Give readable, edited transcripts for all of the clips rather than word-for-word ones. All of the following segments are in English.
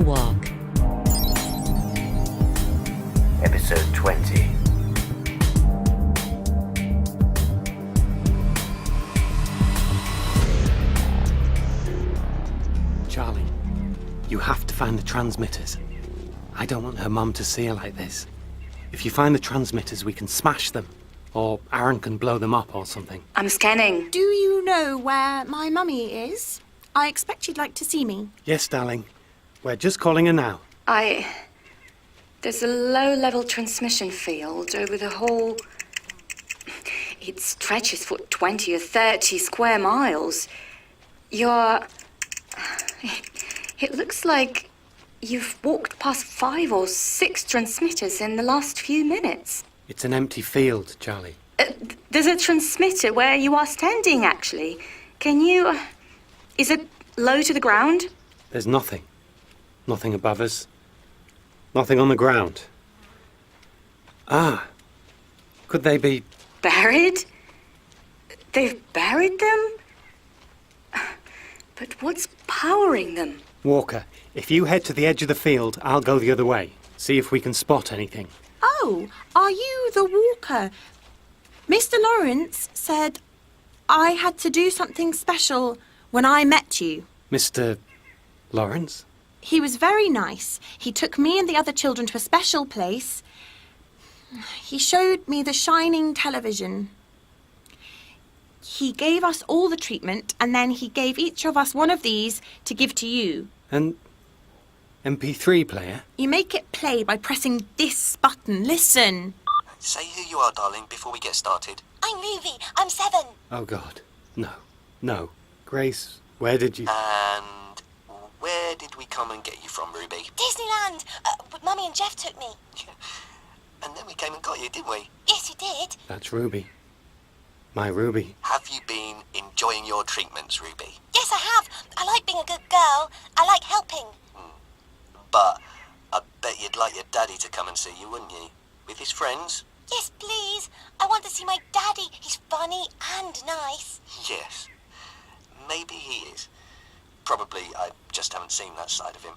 Walk. Episode 20. Charlie, you have to find the transmitters. I don't want her mum to see her like this. If you find the transmitters, we can smash them. Or Aaron can blow them up or something. I'm scanning. Do you know where my mummy is? I expect she'd like to see me. Yes, darling. We're just calling her now. There's a low-level transmission field over the whole... It stretches for 20 or 30 square miles. It looks like you've walked past 5 or 6 transmitters in the last few minutes. It's an empty field, Charlie. There's a transmitter where you are standing, actually. Can you... Is it low to the ground? There's nothing. Nothing above us. Nothing on the ground. Ah. Could they be... Buried? They've buried them? But what's powering them? Walker, if you head to the edge of the field, I'll go the other way. See if we can spot anything. Oh, are you the walker? Mr. Lawrence said I had to do something special when I met you. Mr. Lawrence? He was very nice. He took me and the other children to a special place. He showed me the shining television. He gave us all the treatment, and then he gave each of us one of these to give to you. An MP3 player? You make it play by pressing this button. Listen. Say who you are, darling, before we get started. I'm Ruby. I'm 7. Oh, God. No. Grace, where did you... And where did we come and get you from, Ruby? Disneyland. Mummy and Jeff took me. And then we came and got you, didn't we? Yes, you did. That's Ruby. My Ruby. Have you been enjoying your treatments, Ruby? Yes, I have. I like being a good girl. I like helping. But I bet you'd like your daddy to come and see you, wouldn't you? With his friends? Yes, please. I want to see my daddy. He's funny and nice. Yes. Maybe he is. Probably I just haven't seen that side of him.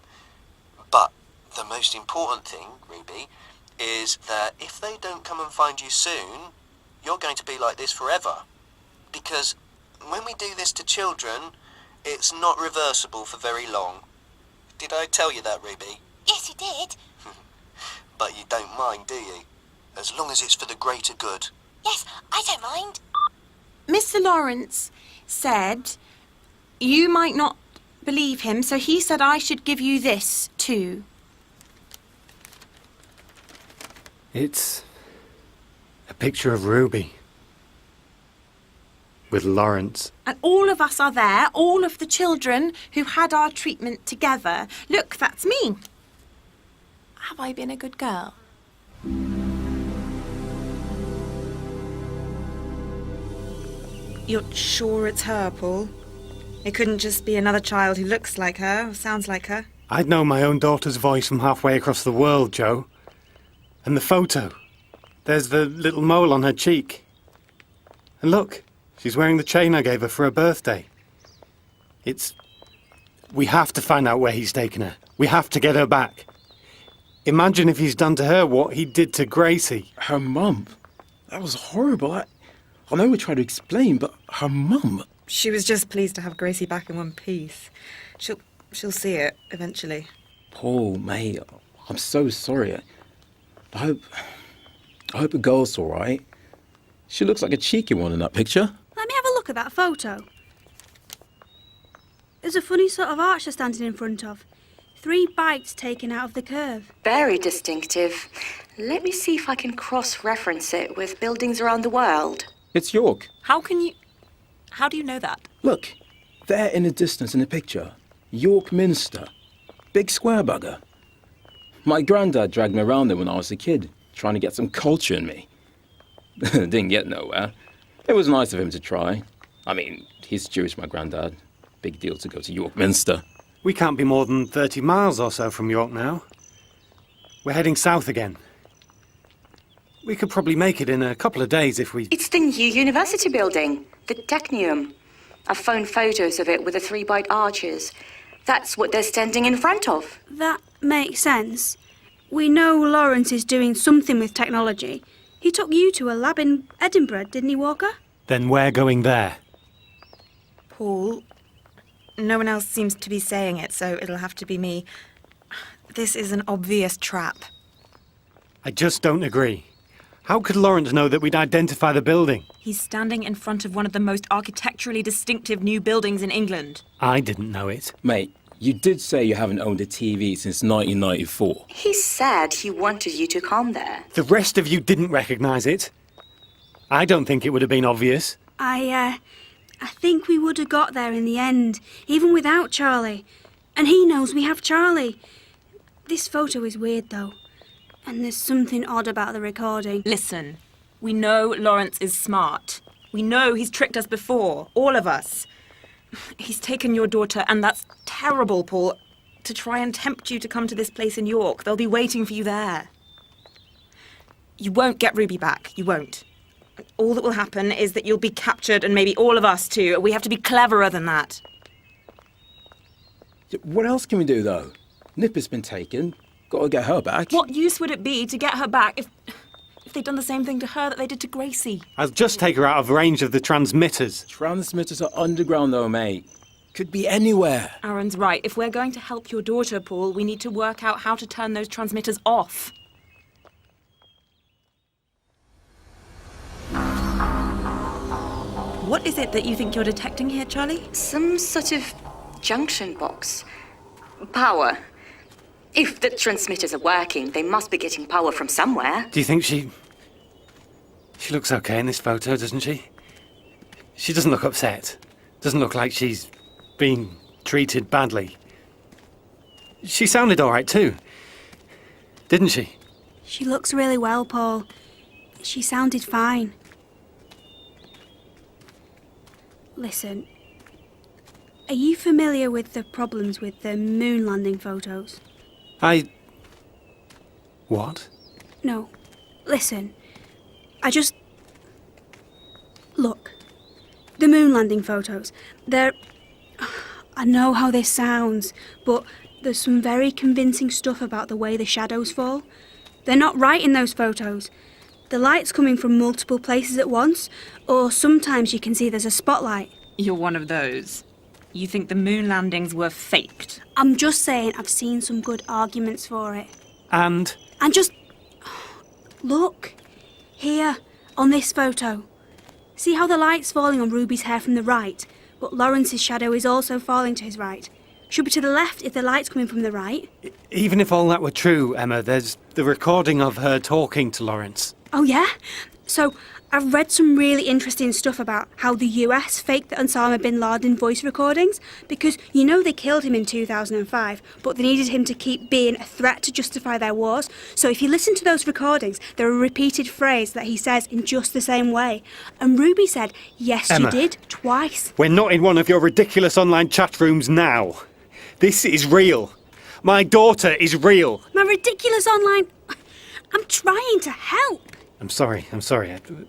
But the most important thing, Ruby, is that if they don't come and find you soon, you're going to be like this forever. Because when we do this to children, it's not reversible for very long. Did I tell you that, Ruby? Yes, you did. But you don't mind, do you? As long as it's for the greater good. Yes, I don't mind. Mr. Lawrence said you might not believe him, so he said I should give you this, too. It's a picture of Ruby. With Lawrence. And all of us are there, all of the children who had our treatment together. Look, that's me. Have I been a good girl? You're sure it's her, Paul? It couldn't just be another child who looks like her or sounds like her. I'd know my own daughter's voice from halfway across the world, Joe. And the photo. There's the little mole on her cheek. And look, she's wearing the chain I gave her for her birthday. We have to find out where he's taken her. We have to get her back. Imagine if he's done to her what he did to Gracie. Her mum? That was horrible. I know we tried to explain, but her mum... She was just pleased to have Gracie back in one piece. She'll see it eventually. Paul, mate, I'm so sorry. I hope the girl's all right. She looks like a cheeky one in that picture. Let me have a look at that photo. There's a funny sort of arch they're standing in front of. 3 bites taken out of the curve. Very distinctive. Let me see if I can cross-reference it with buildings around the world. It's York. How do you know that? Look, there in the distance in the picture. York Minster. Big square bugger. My granddad dragged me around there when I was a kid, trying to get some culture in me. Didn't get nowhere. It was nice of him to try. I mean, he's Jewish, my granddad. Big deal to go to York Minster. We can't be more than 30 miles or so from York now. We're heading south again. We could probably make it in a couple of days if we... It's the new university building, the Technium. I've phoned photos of it with the 3-bite arches. That's what they're standing in front of. That makes sense. We know Lawrence is doing something with technology. He took you to a lab in Edinburgh, didn't he, Walker? Then we're going there. Paul, no one else seems to be saying it, so it'll have to be me. This is an obvious trap. I just don't agree. How could Lawrence know that we'd identify the building? He's standing in front of one of the most architecturally distinctive new buildings in England. I didn't know it. Mate, you did say you haven't owned a TV since 1994. He said he wanted you to come there. The rest of you didn't recognise it. I don't think it would have been obvious. I think we would have got there in the end, even without Charlie. And he knows we have Charlie. This photo is weird, though. And there's something odd about the recording. Listen, we know Lawrence is smart. We know he's tricked us before, all of us. He's taken your daughter, and that's terrible, Paul, to try and tempt you to come to this place in York. They'll be waiting for you there. You won't get Ruby back. You won't. All that will happen is that you'll be captured, and maybe all of us too. We have to be cleverer than that. What else can we do, though? Nipper's been taken. Got to get her back. What use would it be to get her back if they'd done the same thing to her that they did to Gracie? I'll just take her out of range of the transmitters. Transmitters are underground, though, mate. Could be anywhere. Aaron's right. If we're going to help your daughter, Paul, we need to work out how to turn those transmitters off. What is it that you think you're detecting here, Charlie? Some sort of junction box. Power. If the transmitters are working, they must be getting power from somewhere. Do you think she looks okay in this photo, doesn't she? She doesn't look upset. Doesn't look like she's been treated badly. She sounded all right too, didn't she? She looks really well, Paul. She sounded fine. Listen, are you familiar with the problems with the moon landing photos? What? No. Listen. Look. The moon landing photos. I know how this sounds, but there's some very convincing stuff about the way the shadows fall. They're not right in those photos. The light's coming from multiple places at once, or sometimes you can see there's a spotlight. You're one of those. You think the moon landings were faked? I'm just saying I've seen some good arguments for it. And just... Look. Here, on this photo. See how the light's falling on Ruby's hair from the right, but Lawrence's shadow is also falling to his right. Should be to the left if the light's coming from the right. even if all that were true, Emma, there's the recording of her talking to Lawrence. Oh, yeah? So, I've read some really interesting stuff about how the US faked the Osama bin Laden voice recordings, because you know they killed him in 2005, but they needed him to keep being a threat to justify their wars. So if you listen to those recordings, there are a repeated phrase that he says in just the same way. And Ruby said, yes, Emma, you did, twice. We're not in one of your ridiculous online chat rooms now. This is real. My daughter is real. My ridiculous online... I'm trying to help. I'm sorry,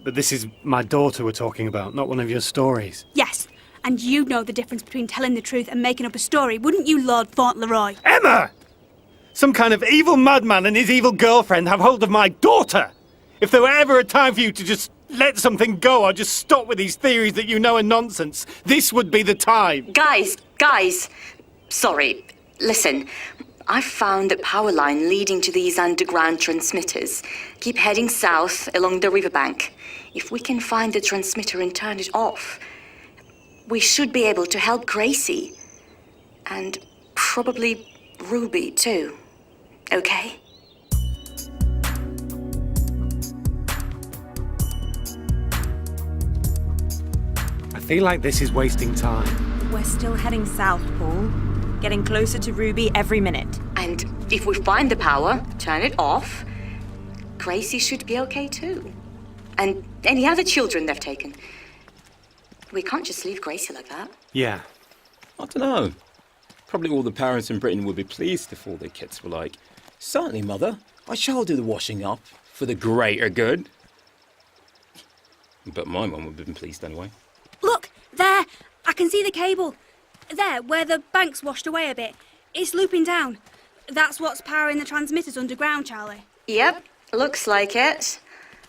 but this is my daughter we're talking about, not one of your stories. Yes, and you know the difference between telling the truth and making up a story, wouldn't you, Lord Fauntleroy? Emma! Some kind of evil madman and his evil girlfriend have hold of my daughter! If there were ever a time for you to just let something go or just stop with these theories that you know are nonsense, this would be the time. Guys! Sorry, listen. I've found a power line leading to these underground transmitters. Keep heading south along the riverbank. If we can find the transmitter and turn it off, we should be able to help Gracie. And probably Ruby, too. Okay? I feel like this is wasting time. We're still heading south, Paul. Getting closer to Ruby every minute. And if we find the power, turn it off, Gracie should be okay too. And any other children they've taken. We can't just leave Gracie like that. Yeah. I don't know. Probably all the parents in Britain would be pleased if all their kids were like, certainly, Mother, I shall do the washing up for the greater good. But my mum would have been pleased anyway. Look, there! I can see the cable. There, where the bank's washed away a bit. It's looping down. That's what's powering the transmitters underground, Charlie. Yep, looks like it.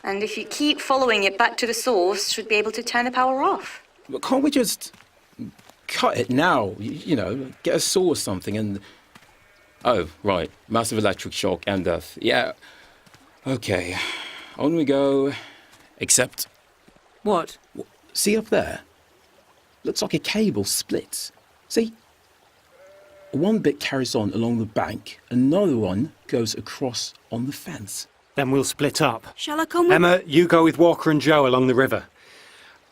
And if you keep following it back to the source, should be able to turn the power off. But can't we just cut it now? You know, get a saw or something and... Oh, right. Massive electric shock and death. Yeah. Okay. On we go. Except... What? See up there? Looks like a cable splits. See? One bit carries on along the bank, another one goes across on the fence. Then we'll split up. Shall I come with... Emma, you go with Walker and Joe along the river.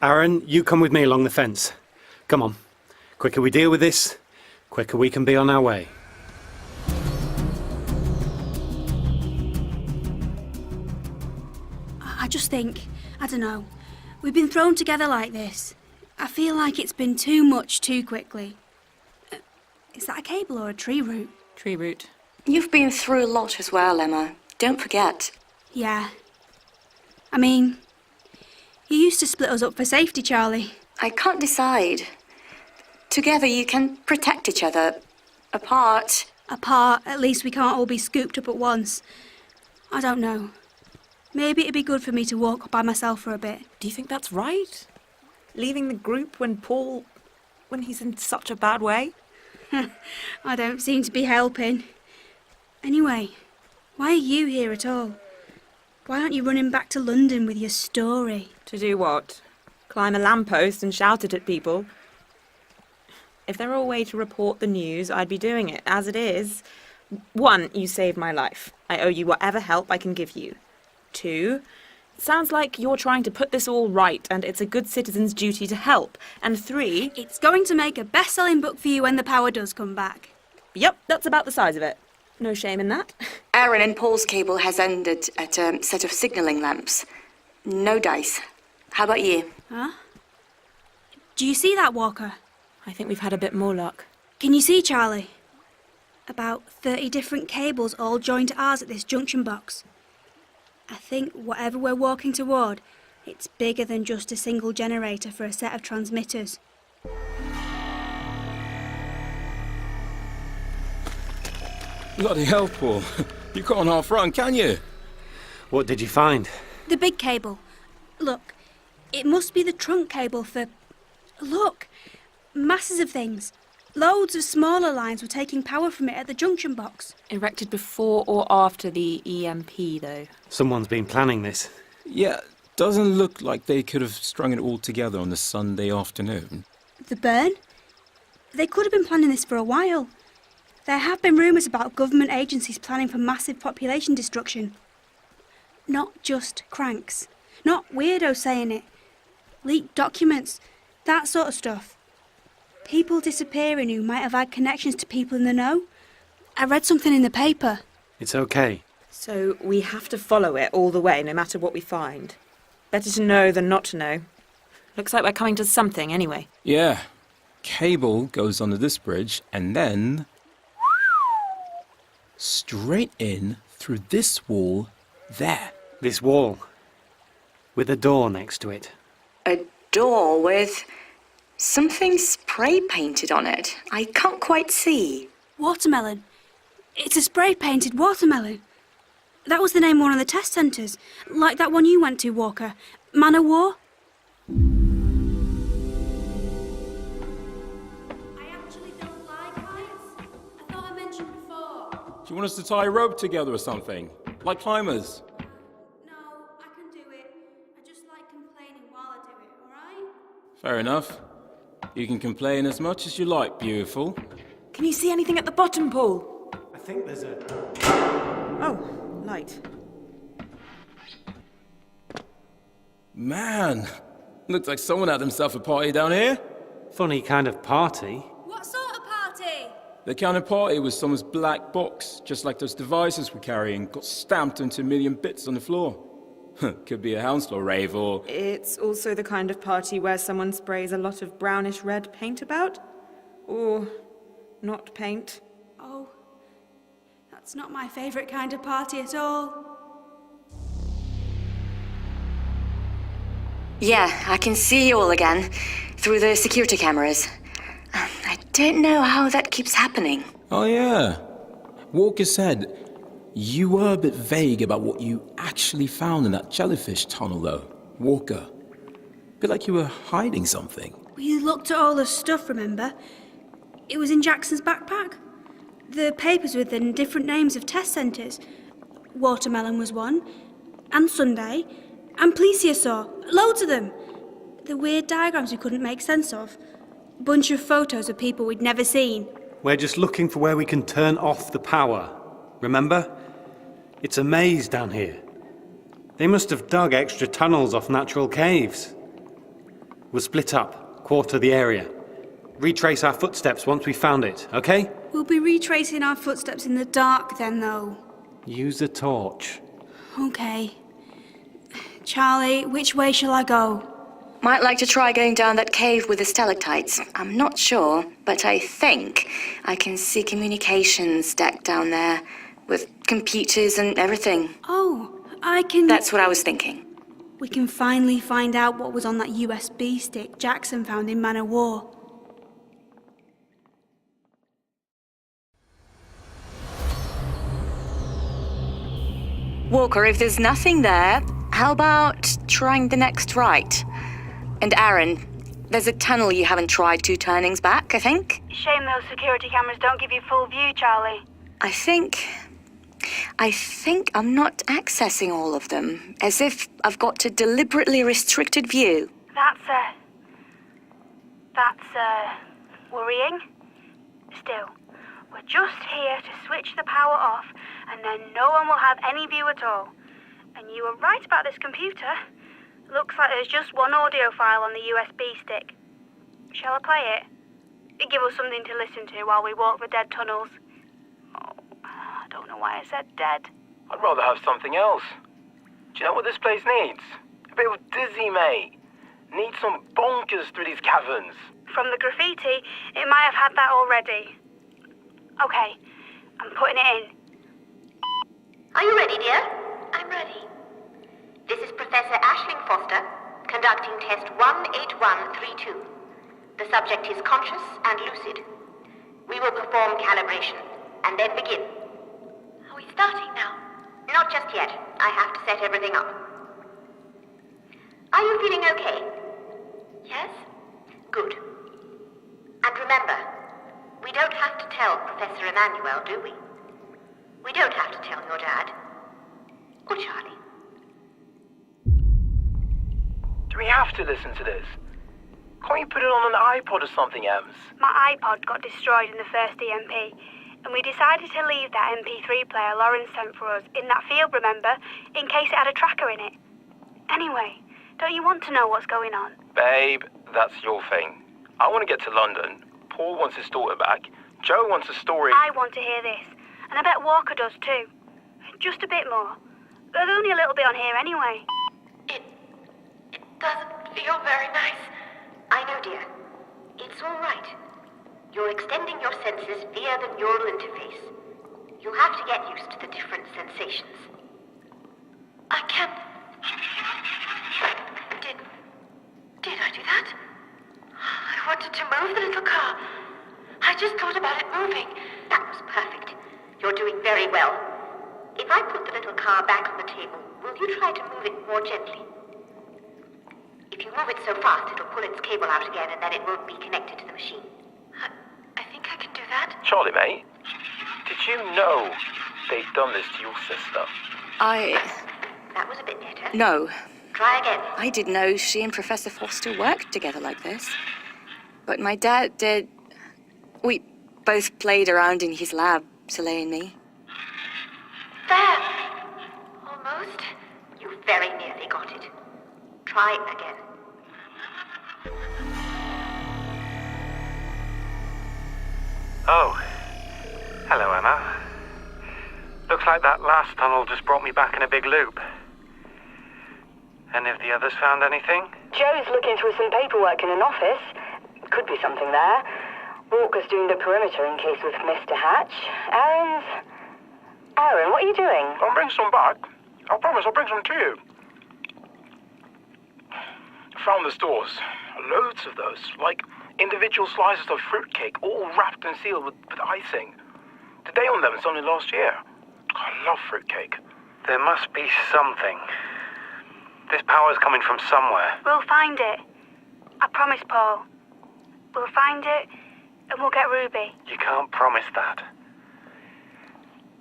Aaron, you come with me along the fence. Come on. Quicker we deal with this, quicker we can be on our way. I just think, I don't know, we've been thrown together like this. I feel like it's been too much too quickly. Is that a cable or a tree root? Tree root. You've been through a lot as well, Emma. Don't forget. Yeah. I mean, you used to split us up for safety, Charlie. I can't decide. Together you can protect each other. Apart... Apart, at least we can't all be scooped up at once. I don't know. Maybe it'd be good for me to walk by myself for a bit. Do you think that's right? Leaving the group when he's in such a bad way? I don't seem to be helping. Anyway, why are you here at all? Why aren't you running back to London with your story? To do what? Climb a lamppost and shout it at people? If there were a way to report the news, I'd be doing it. As it is, 1, you saved my life. I owe you whatever help I can give you. 2, it sounds like you're trying to put this all right and it's a good citizen's duty to help. And 3... It's going to make a best-selling book for you when the power does come back. Yep, that's about the size of it. No shame in that. Aaron and Paul's cable has ended at a set of signalling lamps. No dice. How about you? Huh? Do you see that, Walker? I think we've had a bit more luck. Can you see, Charlie? About 30 different cables all joined to ours at this junction box. I think whatever we're walking toward, it's bigger than just a single generator for a set of transmitters. Bloody hell, Paul. You can't half run, can you? What did you find? The big cable. Look, it must be the trunk cable for... Look, masses of things. Loads of smaller lines were taking power from it at the junction box. Erected before or after the EMP, though? Someone's been planning this. Yeah, doesn't look like they could have strung it all together on a Sunday afternoon. The burn? They could have been planning this for a while. There have been rumours about government agencies planning for massive population destruction. Not just cranks. Not weirdos saying it. Leaked documents. That sort of stuff. People disappearing who might have had connections to people in the know. I read something in the paper. It's okay. So we have to follow it all the way, no matter what we find. Better to know than not to know. Looks like we're coming to something anyway. Yeah. Cable goes under this bridge and then... straight in through this wall there. This wall. With a door next to it. A door with something spray painted on it. I can't quite see. Watermelon. It's a spray-painted watermelon. That was the name of one of the test centres. Like that one you went to, Walker. Man of War. I actually don't like heights. I thought I mentioned before. Do you want us to tie a rope together or something? Like climbers? No, I can do it. I just like complaining while I do it, alright? Fair enough. You can complain as much as you like, beautiful. Can you see anything at the bottom, Paul? I think there's a... Oh, light. Man, looks like someone had himself a party down here. funny kind of party. What sort of party? The kind of party was someone's black box, just like those devices we're carrying, got stamped into a million bits on the floor. Could be a Hounslow rave or... It's also the kind of party where someone sprays a lot of brownish-red paint about. Or not paint. Oh, that's not my favourite kind of party at all. Yeah, I can see you all again through the security cameras. I don't know how that keeps happening. Oh, yeah. Walker said you were a bit vague about what you actually found in that jellyfish tunnel, though. Walker. A bit like you were hiding something. We looked at all the stuff, remember? It was in Jackson's backpack. The papers with the different names of test centres. Watermelon was one, and Sunday, and plesiosaur. Loads of them. The weird diagrams we couldn't make sense of. Bunch of photos of people we'd never seen. We're just looking for where we can turn off the power. Remember? It's a maze down here. They must have dug extra tunnels off natural caves. We'll split up, quarter the area. Retrace our footsteps once we found it, okay? We'll be retracing our footsteps in the dark then, though. Use a torch. Okay. Charlie, which way shall I go? Might like to try going down that cave with the stalactites. I'm not sure, but I think I can see communications deck down there with computers and everything. Oh, I can... That's what I was thinking. We can finally find out what was on that USB stick Jackson found in Man o' War. Walker, if there's nothing there, how about trying the next right? And Aaron, there's a tunnel you haven't tried 2 turnings back, I think? Shame those security cameras don't give you full view, Charlie. I think I'm not accessing all of them, as if I've got a deliberately restricted view. That's worrying. Still, we're just here to switch the power off, and then no one will have any view at all. And you were right about this computer. Looks like there's just one audio file on the USB stick. Shall I play it? It'd give us something to listen to while we walk the dead tunnels. Oh, I don't know why I said dead. I'd rather have something else. Do you know what this place needs? A bit of dizzy, mate. Needs some bonkers through these caverns. From the graffiti, it might have had that already. Okay, I'm putting it in. Are you ready, dear? I'm ready. This is Professor Aisling Foster, conducting test 18132. The subject is conscious and lucid. We will perform calibration, and then begin. Are we starting now? Not just yet. I have to set everything up. Are you feeling okay? Yes? Good. And remember, we don't have to tell Professor Emmanuel, do we? We don't have to tell your dad. Or Charlie. Do we have to listen to this? Can't you put it on an iPod or something, Ems? My iPod got destroyed in the first EMP, and we decided to leave that MP3 player Lawrence sent for us in that field, remember, in case it had a tracker in it. Anyway, don't you want to know what's going on? Babe, that's your thing. I want to get to London. Paul wants his daughter back. Joe wants a story. I want to hear this, and I bet Walker does too. Just a bit more. There's only a little bit on here anyway. It doesn't feel very nice. I know, dear. It's all right. You're extending your senses via the neural interface. You have to get used to the different sensations. I can't... Did I do that? I wanted to move the little car. I just thought about it moving. That was perfect. You're doing very well. If I put the little car back on the table, will you try to move it more gently? If you move it so fast, it'll pull its cable out again, and then it won't be connected to the machine. I think I can do that. Charlie, mate, did you know they'd done this to your sister? That was a bit better. No. Try again. I didn't know she and Professor Foster worked together like this. But my dad did. We both played around in his lab, Soleil and me. There! Almost. You very nearly got it. Try again. Oh. Hello, Anna. Looks like that last tunnel just brought me back in a big loop. Any of the others found anything? Joe's looking through some paperwork in an office. Could be something there. Walker's doing the perimeter in case with Mr. Hatch. Aaron, what are you doing? I'll bring some back. I promise I'll bring some to you. Found the stores. Loads of those. Like Individual slices of fruitcake, all wrapped and sealed with icing. The day on them is only last year. I love fruitcake. There must be something. This power's coming from somewhere. We'll find it. I promise, Paul. We'll find it, and we'll get Ruby. You can't promise that.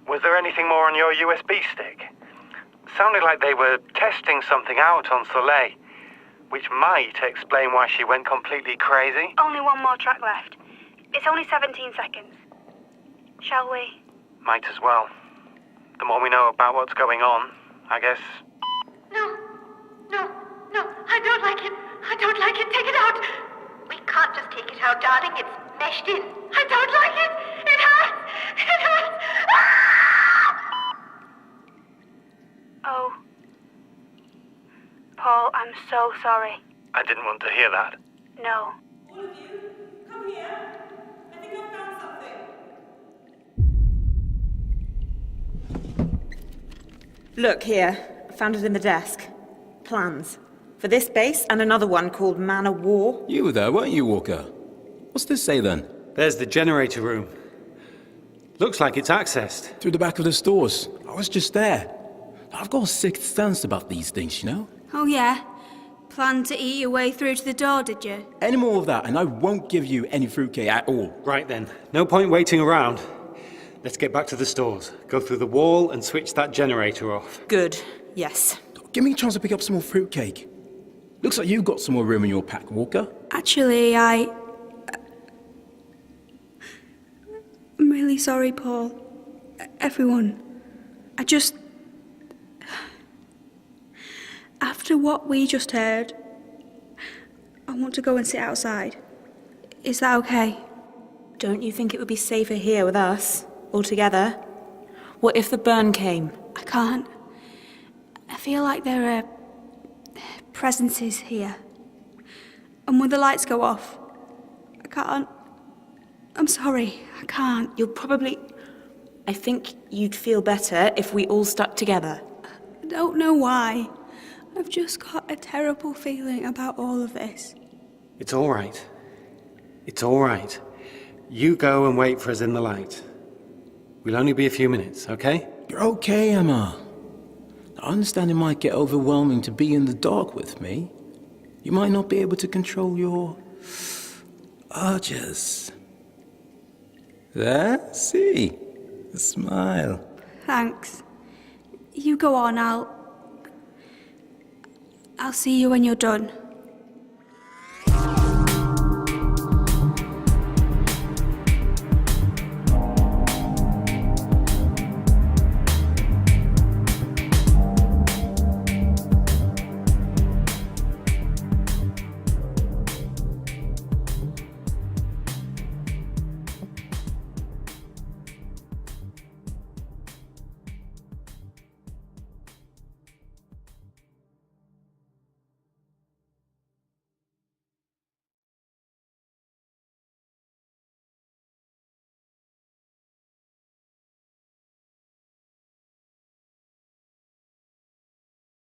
Was there anything more on your USB stick? Sounded like they were testing something out on Soleil, which might explain why she went completely crazy. Only one more track left. It's only 17 seconds. Shall we? Might as well. The more we know about what's going on, I guess. No, I don't like it. I don't like it. Take it out. We can't just take it out, darling. It's meshed in. I don't like it. It hurts. It hurts. Ah! Oh. Paul, I'm so sorry. I didn't want to hear that. No. All of you, come here. I think I found something. Look here. I found it in the desk. Plans. For this base and another one called Man of War. You were there, weren't you, Walker? What's this say then? There's the generator room. Looks like it's accessed. Through the back of the stores. I was just there. I've got a sixth sense about these things, you know? Oh, yeah? Planned to eat your way through to the door, did you? Any more of that, and I won't give you any fruitcake at all. Right then. No point waiting around. Let's get back to the stores. Go through the wall and switch that generator off. Good. Yes. Give me a chance to pick up some more fruitcake. Looks like you've got some more room in your pack, Walker. Actually, I'm really sorry, Paul. Everyone. After what we just heard, I want to go and sit outside. Is that okay? Don't you think it would be safer here with us, all together? What if the burn came? I can't. I feel like there are presences here. And when the lights go off, I can't. I'm sorry, I can't. I think you'd feel better if we all stuck together. I don't know why. I've just got a terrible feeling about all of this. It's all right. It's all right. You go and wait for us in the light. We'll only be a few minutes, okay? You're okay, Emma. I understand it might get overwhelming to be in the dark with me. You might not be able to control your urges. There, see? A smile. Thanks. You go on, I'll see you when you're done.